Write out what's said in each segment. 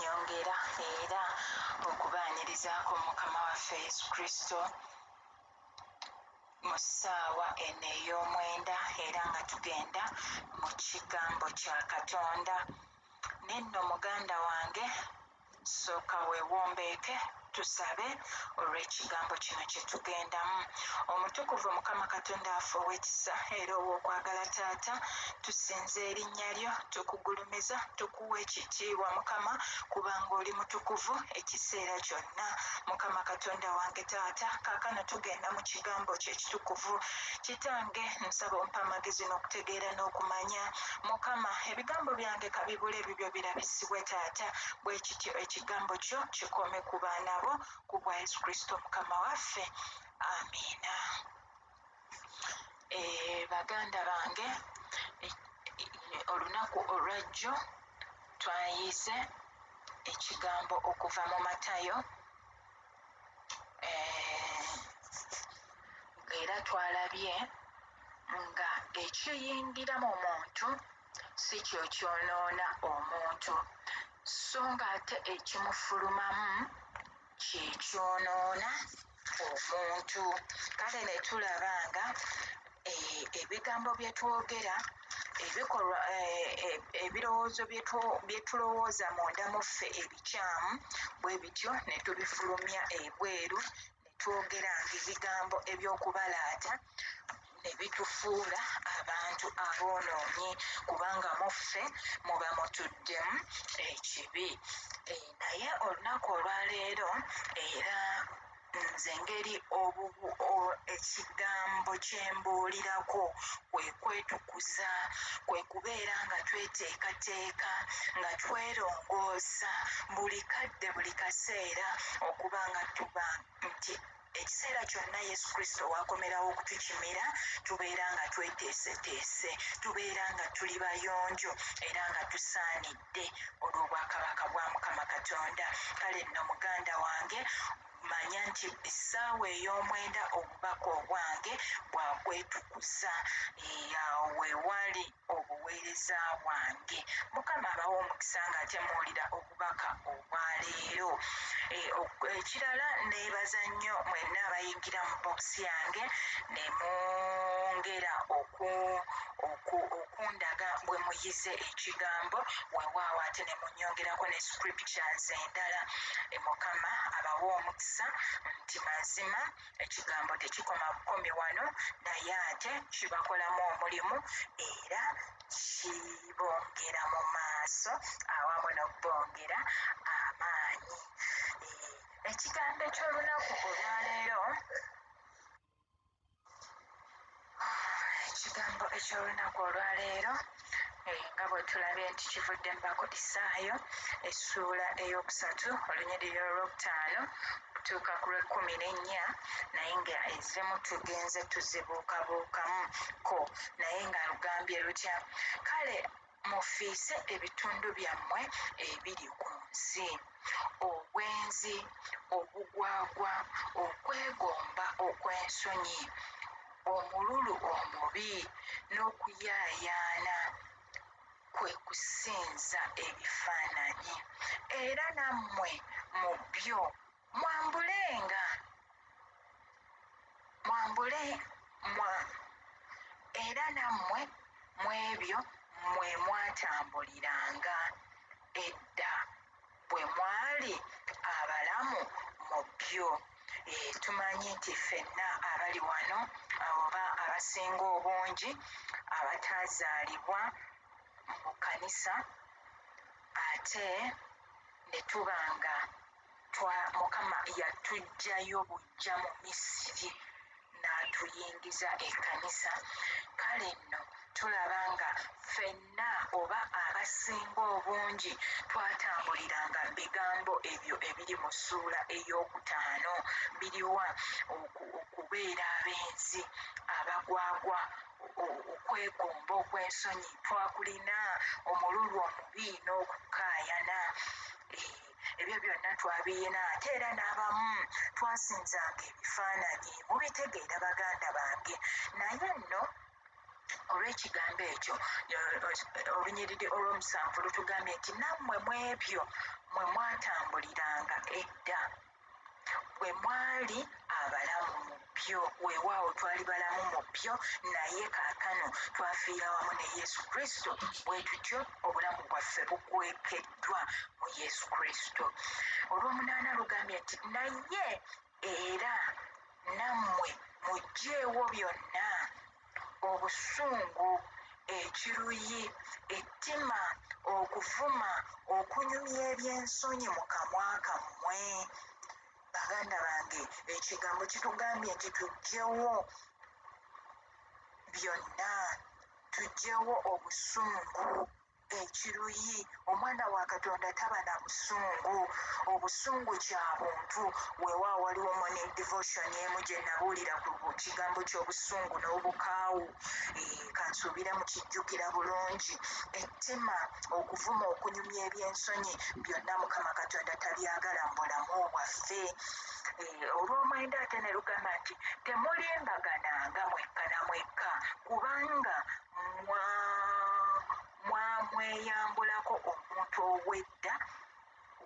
nyongera era okubaanirizaako Mukama waffe Yesu Kristo mu ssaawa eno ey'omwenda era nga tugenda mu kigambo kya Katonda. Nenno muganda wange sooka weewombeeke tusabe olw'ekigambo kino kye tugendamu. Omutukuvu Mukama Katonda waffe ow'ekisa era ow'okwagala Taata, tusinza erinnya lyo, tukugulumiza, tukuwa ekitiibwa Mukama kubanga oli mutukuvu ekiseera kyonna. Mukama Katonda wange Taata, kaakano tugenda mu kigambo kye ekitukuvu. Kitange nsaba ompa amagezi n'okutegeera n'okumanya. Mukama, ebigambo byange kabibule ebibyo birabisibwe Taata, bwe kityo ekigambo kyo kikome ku baana bo ku bwa Yesu Kristo Mukama waffe. Amiina. Baganda bange, olunaku olwajjo twayize ekigambo okuva mu Matayo era twalabye nga ekiyingira mu muntu si kyo kyonoona omuntu, so ng'ate ekimufulumamu kyekyonoona omuntu. Kale ne tulaba nga ebigambo bye twogera, ebikolwa, ebirowoozo bye tulowooza munda mu ffe ebikyamu bwe bityo ne tubifulumya ebweru ne twogera nga ebigambo eby'okubalaata ne bitufuula abantu aboonoonyi kubanga mu ffe muba mutuddemu ekibi. Naye olunaku olwaleero era nze ngeri ekigambo kyembuulirako kwe kwetukuza, kwe kubeera nga tweteekateeka, nga twerongoosa buli kadde buli kaseera okuba nga tuba nti ekiseera kyonna Yesu Kristo wakomerawo okutukimira, tubeera nga tweteeseteese, tubeera nga tuli bayonjo era nga tusaanidde olw'obwakabaka bwa Mukama Katonda. Kale nno muganda wange, manya nti essaawa ey'omwenda obubaka obwange bwakwetukuza, awo we wali obuweereza bwange. Mukama abawa omukisa nga ate muwulira obubaka obwaleero. Ekirala neebaza nnyo mwenna abayingira mu bokisi yange ne mwongera okundaga bwe muyize ekigambo, weewaawo ate ne munyongerako ne scriptures endala. Mukama abawa omukisa nti mazima ekigambo tekikoma bukomi wano, naye ate kibakolamu omulimu era kibongera mu maaso awamu n'okubongera amaanyi. Ekigambo eky'olunaku olwaleero, ekigambo eky'olunaku olwaleero nga bwe tulabye nti kivudde mu Bakkolosaayi essuula ey'okusatu olunyiriri olwokutaano kutuuka ku lw'ekkuminennya, naye nga ezimu tugenze tuzibuukabuukamuko naye nga lugambye lutya: kale mufiise ebitundu byammwe ebiri ku nsi, obwenzi, obugwagwa, okwegomba okw'ensonyi, omululu omubi n'okuyaayaana, kwe kusinza ebifaananyi. Era nammwe mu byo mwambulenga, era nammwe mu ebyo mwe mwatambuliranga edda bwe mwali abalamu mu byo. Tumanyi nti ffenna abali wano oba abasinga obungi abataazaalibwa mu kkanisa ate ne tuba nga Mukama yatuggyayo bujja mu Misiri n'atuyingiza ekkanisa. Kale nno tulaba nga ffenna oba abasinga obungi twatambuliranga mu bigambo ebyo ebiri mu ssuula ey'okutaano. Biriwa? Okubeera abenzi, abagwagwa, okwegomba okw'ensonyi, twakulina omululu omubi n'okukaayana. Ebyo byonna twabiyina, ate era n'abamu twasinzanga ebifaananyi. Mubitegeera baganda bange. Naye nno olw'ekigambo ekyo olunyiriri olw'omusanvu lutugambye nti nammwe mu ebyo mwe mwatambuliranga edda bwe mwali abalamu mu byo. Weewaawo twali balamu mu byo, naye kaakano twafiira wamu ne Yesu Kristo, bwe tutyo obulamu bwaffe bugwekeddwa mu Yesu Kristo. Olw'omunaana lugambye nti naye era nammwe muggyeewo byonna, obusungu, ekiruyi, ettima, okuvuma, okunyumya eby'ensonyi mu kamwa kammwe. Baganda bange, ekigambo kitugambye nti tuggyewo byonna, tuggyewo obusungu, ekiruyi. Omwana wa Katonda taba na busungu. Obusungu kya buntu. Weewaawo waliwo morning devotion emu gye nabuulira ku kigambo ky'obusungu n'obukaawu. Kansuubire mu kijjukira bulungi. Ettima, okuvuma, okunyumya eby'ensonyi, byonna Mukama Katonda tabyagala mu bulamu bwaffe. Olw'omwenda ate ne lugamba nti temulimbagananga mwekka na mwekka, kubanga mwamweyambulako omuntu ow'edda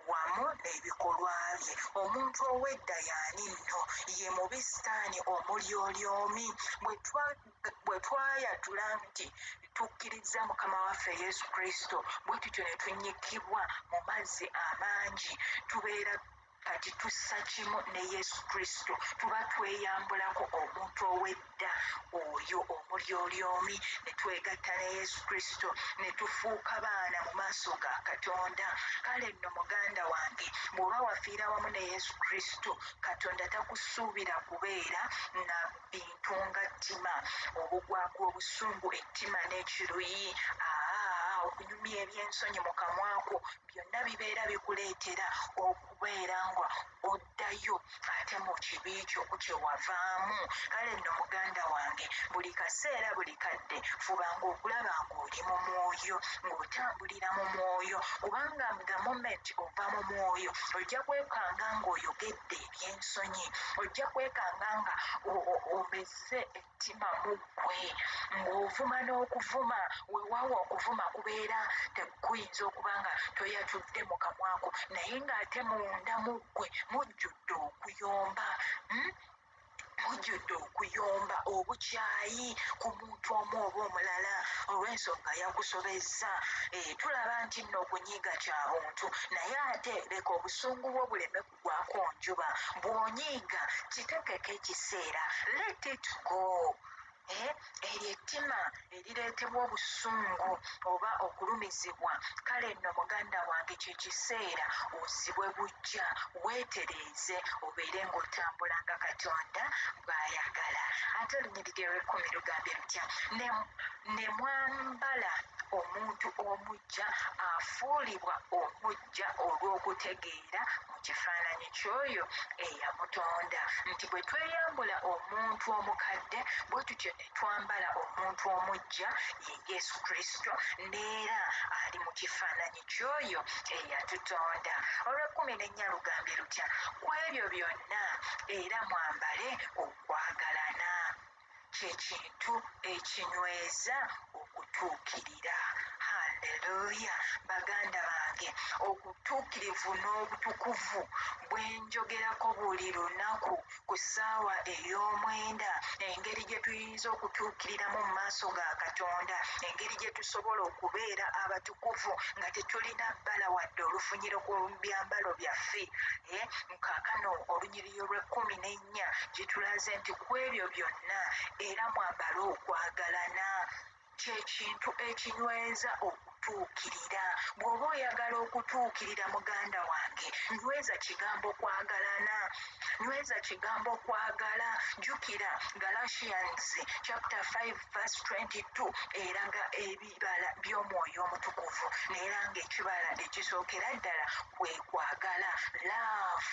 wamu n'ebikolwa bye. Omuntu ow'edda y'ani nno? Ye mubi sitaani omulyolyomi. Bwe twayatula nti tukkiriza Mukama waffe Yesu Kristo, bwe tutyo ne tunnyikibwa mu mazzi amangi, tubeera kati tussa kimu ne Yesu Kristo, tuba tweyambulako omuntu ow'edda oyo omulyolyomi, ne twegatta ne Yesu Kristo, ne tufuuka baana mu maaso ga Katonda. Kale nno muganda wange, bw'oba wafiira wamu ne Yesu Kristo, Katonda takusuubira kubeera na bintu nga ttima, obugwagwa, obusungu, ettima n'ekiruyi. Okunyumya eby'ensonyi mu kamwako, byonna bibeera bikuleetera okubeera nga oddayo ate mu kibi kyo kye wavaamu. Kale nno muganda wange, buli kaseera buli kadde fubanga okulaba ng'oli mu mwoyo, ng'otambulira mu mwoyo, kubanga the moment ova mu mwoyo ojja kwekanga ng'oyogedde eby'ensonyi, ojja kwekanga nga omeze ettima mu ggwe, ng'ovuma n'okuvuma. Weewaawo okuvuma kubeera tekuyinza okuba nga toyatudde mu kamwako, naye ng'ate munda mu ggwe mujjudde okuyomba. Mujjudde okuyomba obukyayi ku muntu omu oba omulala olw'ensonga yakusobezza. Tulaba nti nno okunyiiga kya buntu, naye ate leka obusungu bwo buleme kugwako njuba. Bw'onyiiga kitekeko ekiseera, let it go. Eryo ettima erireetebwa obusungu oba okulumizibwa. Kale nno muganda wange, kye kiseera ozibwe bujja, weetereeze obeere ng'otambula nga Katonda bw'ayagala. Ate olunyiriri olw'ekkumi lugambye lutya? Ne mwambala omuntu omuggya, afuulibwa omuggya olw'okutegeera mu kifaananyi ky'oyo eyamutonda. Nti bwe tweyambula omuntu omukadde, bwe tutyo ne twambala omuntu omuggya, ye Yesu Kristo, n'era ali mu kifaananyi ky'oyo eyatutonda. Olw'ekkumi n'ennya lugambye lutya? Ku ebyo byonna era mwambale okwagalana, kyekintu ekinyweza okutuukirira. Haleluya! Baganda bange, obutuukirivu n'obutukuvu bwe njogerako buli lunaku ku ssaawa ey'omwenda, engeri gye tuyinza okutuukiriramu mu maaso ga Katonda, engeri gye tusobola okubeera abatukuvu nga tetulina bbala wadde olufunyiro ku byambalo byaffe. Kaakano olunyiriri olw'ekkumi n'ennya gye tulaze nti ku ebyo byonna era mwambale okwagalana, kyekintu ekinyweza okutuukirira. Bw'oba oyagala okutuukirira muganda wange, nyweza kigambo kwagalana, nyweza kigambo kwagala. Jjukira Galatians chapter 5 verse 22 eraga ebibala by'omwoyo omutukuvu, neera ng'ekibala ekisookera ddala kwe kwagala, love.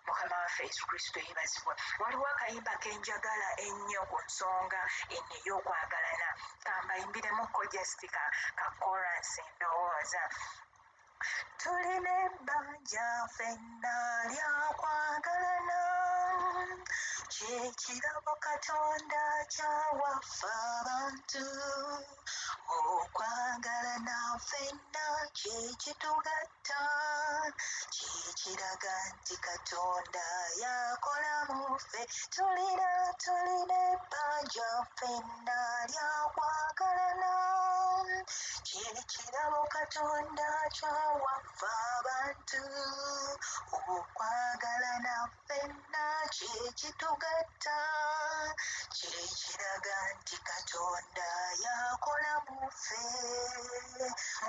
Mukama waffe Yesu Kristo yeebazibwa. Waliwo akayimba kenjagala ennyo ku nsonga eno ey'okwagalana. Kambayimbiremukko just ka chorus ndowooza. Tulina ebbanja ffenna lya kwagalana, kyekirabo Katonda kyawaffe abantu okwagalana ffenna kyekitugatta kyekiraga nti Katonda yakola mu ffe tulina ebbanja ffenna lyakwagalana kyekirabo Katonda kyawaffe abantu okwagalana ffenna kyekitugatta kyekiraga nti Katonda yakola mu ffe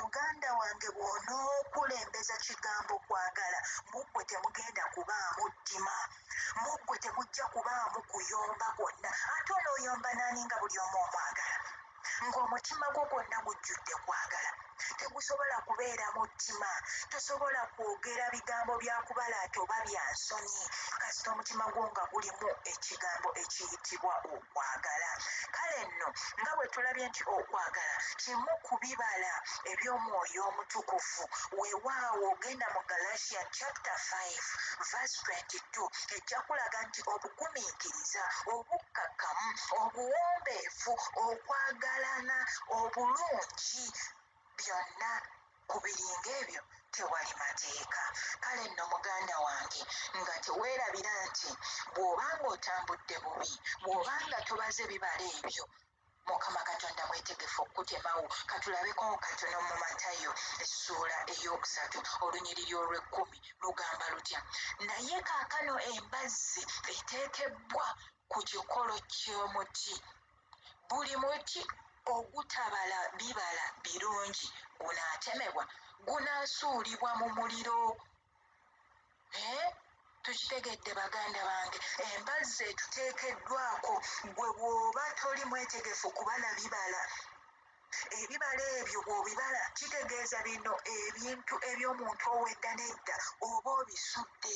muganda wange bw'onookulembeza kigambo kwagala muggwe temugenda kubaamu ttima muggwe temujja kubaamu kuyomba kwonna ate onooyomba naani nga buli omu omwagala ng'omutima gwo gwonna gujjudde kwagala tegusobola kubeera mu ttima tosobola kwogera bigambo byakubalaata oba byansonyi kasita omutima gwo nga gulimu ekigambo ekiyitibwa okwagala kale nno nga bwe tulabye nti okwagala kimu ku bibala eby'omwoyo omutukuvu weewaawo ogenda mu Galatian chapter 5 verse 22 ejja kulaga nti obugumiikiriza obukkakkamu obuwombeefu okwagalana obulungi byonna ku biringa ebyo tewali mateeka kale nno muganda wange nga teweerabira nti bw'obanga otambudde bubi bw'obanga tobaze bibala ebyo Mukama Katonda mwetegefu okutemawo katulabeko katono mu Matayo essuula ey'okusatu olunyiriri olw'ekkumi lugamba lutya naye kaakano embazzi eteekebbwa ku kikolo ky'omuti buli muti ogutabala bibala birungi gunaatemebwa gunaasuulibwa mu muliro tukitegedde baganda bange embazzi etuteekeddwako gwe bw'oba toli mwetegefu kubala bibala ebibala ebyo bw'obibala kitegeeza bino ebintu eby'omuntu ow'edda n'edda oba obisudde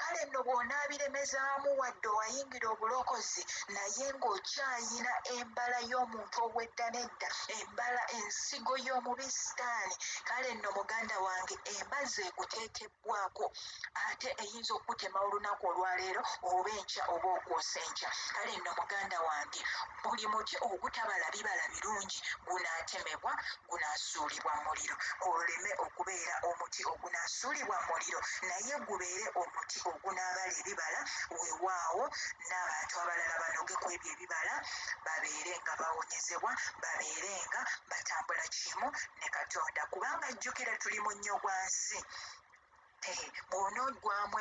kale nno bw'onaabiremezaamu wadde owayingira obulokozi naye ng'okyayina embala y'omuntu ow'edda n'edda embala ensigo y'omubi sitaani kale nno muganda wange embazzi ekuteekebbwako ate eyinza okutema olunaku olwaleero oba enkya oba okwosa enkya kale nno muganda wange buli muti ogutabala bibala birungi gunaatemebwa gunaasuulibwa mu muliro oleme okubeera omuti ogunaasuulibwa mu muliro naye gubeere omuti ogunaabala ebibala weewaawo n'abantu abalala banoge ku ebyo ebibala babeere nga bawonyezebwa babeere nga batambula kimu ne Katonda kubanga jjukira tuli mu nnyo gwa nsi bw'onoggwamu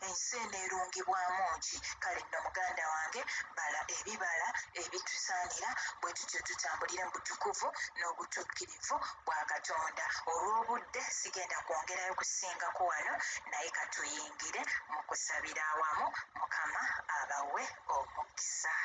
ensi eneerungibwamu ki kale nno muganda wange bala ebibala ebitusaanira bwe tutyo tutambulire mu butukuvu n'obutuukirivu bwa Katonda olw'obudde sigenda kwongerayo kusingako wano naye katuyingire mu kusabira awamu Mukama abawe omukisa